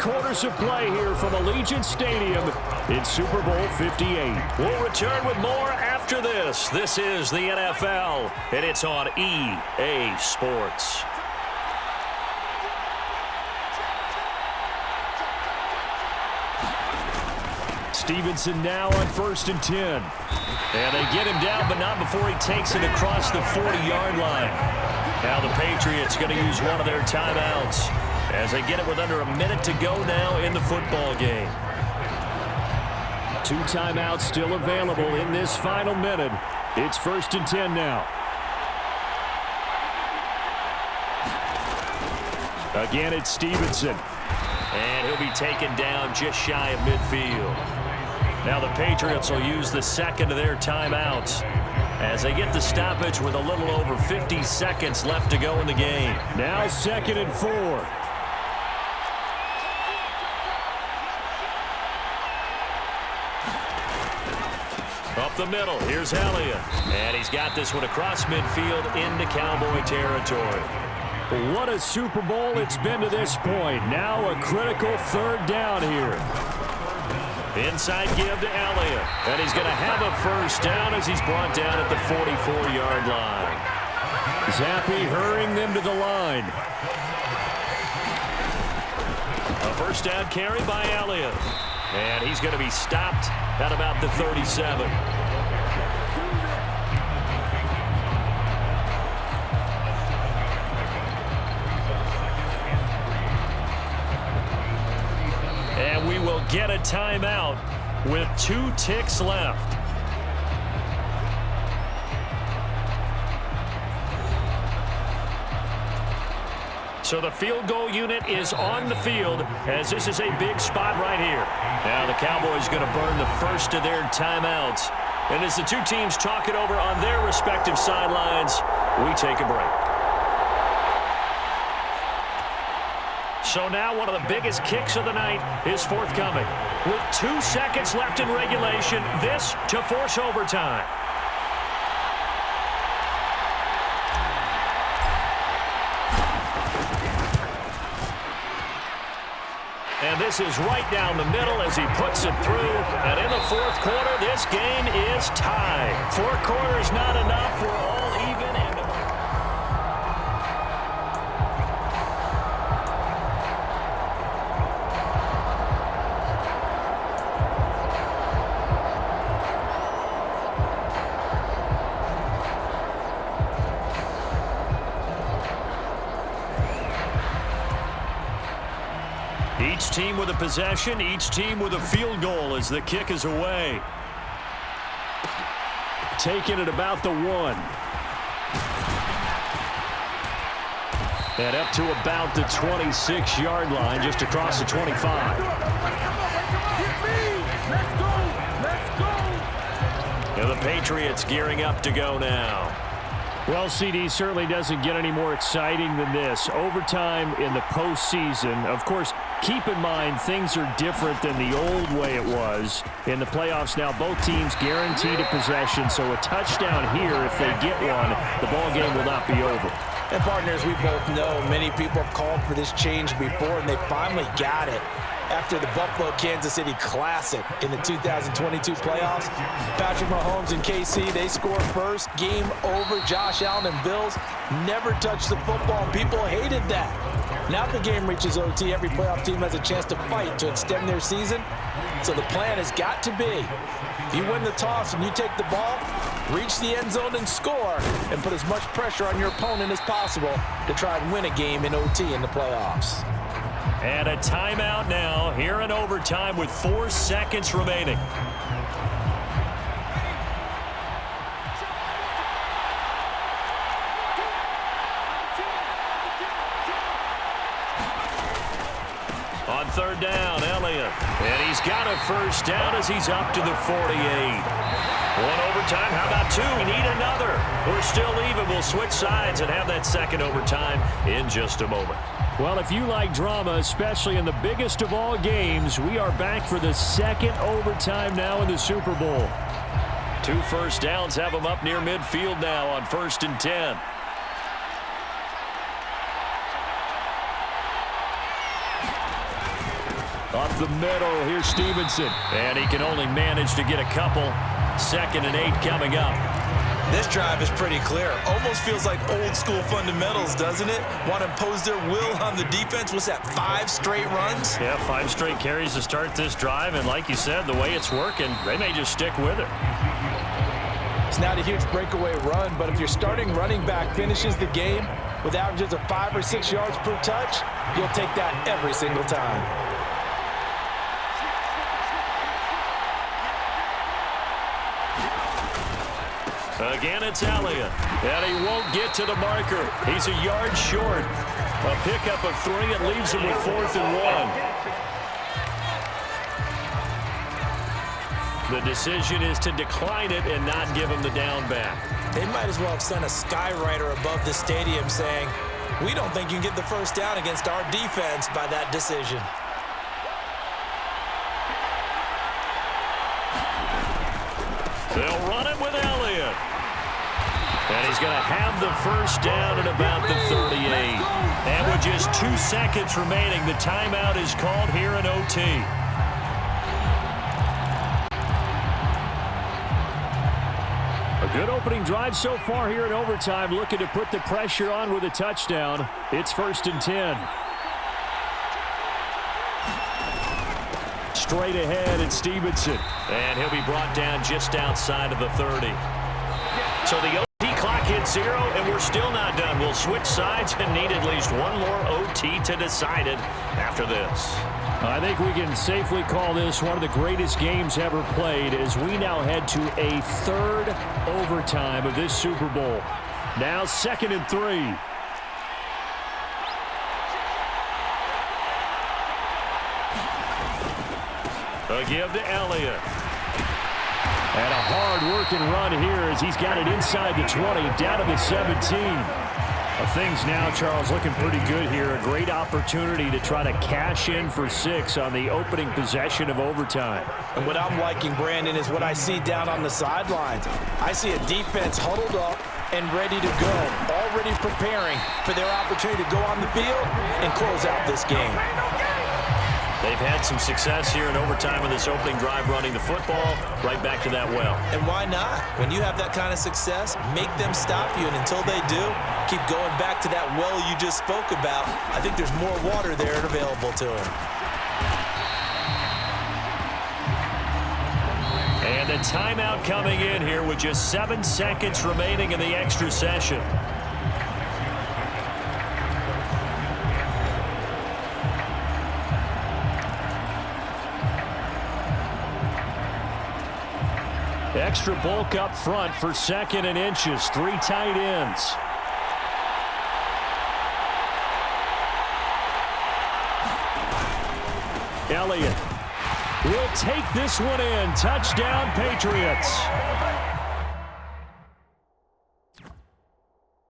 quarters of play here from Allegiant Stadium in Super Bowl 58. We'll return with more after this. This is the NFL, and it's on EA Sports. Stevenson now on 1st and 10. And they get him down, but not before he takes it across the 40-yard line. Now the Patriots going to use one of their timeouts as they get it with under a minute to go now in the football game. 2 timeouts still available in this final minute. It's 1st and 10 now. Again, it's Stevenson. And he'll be taken down just shy of midfield. Now the Patriots will use the second of their timeouts as they get the stoppage with a little over 50 seconds left to go in the game. Now 2nd and 4. Up the middle, here's Elliott. And he's got this one across midfield into Cowboy territory. What a Super Bowl it's been to this point. Now a critical 3rd down here. Inside give to Elliott. And he's going to have a 1st down as he's brought down at the 44-yard line. Zappi hurrying them to the line. A 1st down carry by Elliott. And he's going to be stopped at about the 37. And we will get a timeout with 2 ticks left. So the field goal unit is on the field as this is a big spot right here. Now the Cowboys going to burn the first of their timeouts. And as the 2 teams talk it over on their respective sidelines, we take a break. So now one of the biggest kicks of the night is forthcoming. With 2 seconds left in regulation, this to force overtime. And this is right down the middle as he puts it through. And in the 4th quarter, this game is tied. 4 quarters not enough. We're all even. Each team with a possession, each team with a field goal as the kick is away. Taking it about the 1. And up to about the 26-yard line, just across the 25. And the Patriots gearing up to go now. Well, CD certainly doesn't get any more exciting than this. Overtime in the postseason. Of course, keep in mind things are different than the old way it was. In the playoffs now, both teams guaranteed a possession, so a touchdown here, if they get one, the ball game will not be over. And partners, we both know many people have called for this change before, and they finally got it. After the Buffalo-Kansas City Classic in the 2022 playoffs, Patrick Mahomes and KC, they score first. Game over. Josh Allen and Bills never touched the football, and people hated that. Now the game reaches OT. Every playoff team has a chance to fight to extend their season. So the plan has got to be, if you win the toss and you take the ball, reach the end zone and score, and put as much pressure on your opponent as possible to try and win a game in OT in the playoffs. And a timeout now here in overtime with 4 seconds remaining. On 3rd down, Elliott. And he's got a 1st down as he's up to the 48. 1 overtime, how about 2? We need another. We're still even. We'll switch sides and have that 2nd overtime in just a moment. Well, if you like drama, especially in the biggest of all games, we are back for the 2nd overtime now in the Super Bowl. 2 1st downs have them up near midfield now on 1st and 10. Up the middle, here's Stevenson. And he can only manage to get a couple. 2nd and 8 coming up. This drive is pretty clear. Almost feels like old school fundamentals, doesn't it? Want to impose their will on the defense. What's that, 5 straight runs? Yeah, 5 straight carries to start this drive. And like you said, the way it's working, they may just stick with it. It's not a huge breakaway run, but if your starting running back finishes the game with averages of 5 or 6 yards per touch, you'll take that every single time. Again, it's Elliott. And he won't get to the marker. He's a yard short. A pickup of 3. It leaves him with 4th and 1. The decision is to decline it and not give him the down back. They might as well have sent a skywriter above the stadium saying, "We don't think you can get the first down against our defense by that decision." They'll run it with Elliott. And he's going to have the first down at about the 38. And with just 2 seconds remaining, the timeout is called here in OT. A good opening drive so far here in overtime, looking to put the pressure on with a touchdown. It's 1st and 10. Straight ahead, it's Stevenson. And he'll be brought down just outside of the 30. So the OT clock hits 0, and we're still not done. We'll switch sides and need at least one more OT to decide it after this. I think we can safely call this one of the greatest games ever played as we now head to a 3rd overtime of this Super Bowl. Now 2nd and 3. A give to Elliott. And a hard-working run here as he's got it inside the 20, down to the 17. Things now, Charles, looking pretty good here. A great opportunity to try to cash in for 6 on the opening possession of overtime. And what I'm liking, Brandon, is what I see down on the sidelines. I see a defense huddled up and ready to go, already preparing for their opportunity to go on the field and close out this game. They've had some success here in overtime in this opening drive running the football right back to that well. And why not? When you have that kind of success, make them stop you. And until they do, keep going back to that well you just spoke about. I think there's more water there available to them. And the timeout coming in here with just 7 seconds remaining in the extra session. Extra bulk up front for 2nd and inches. 3 tight ends. Elliott will take this one in. Touchdown, Patriots.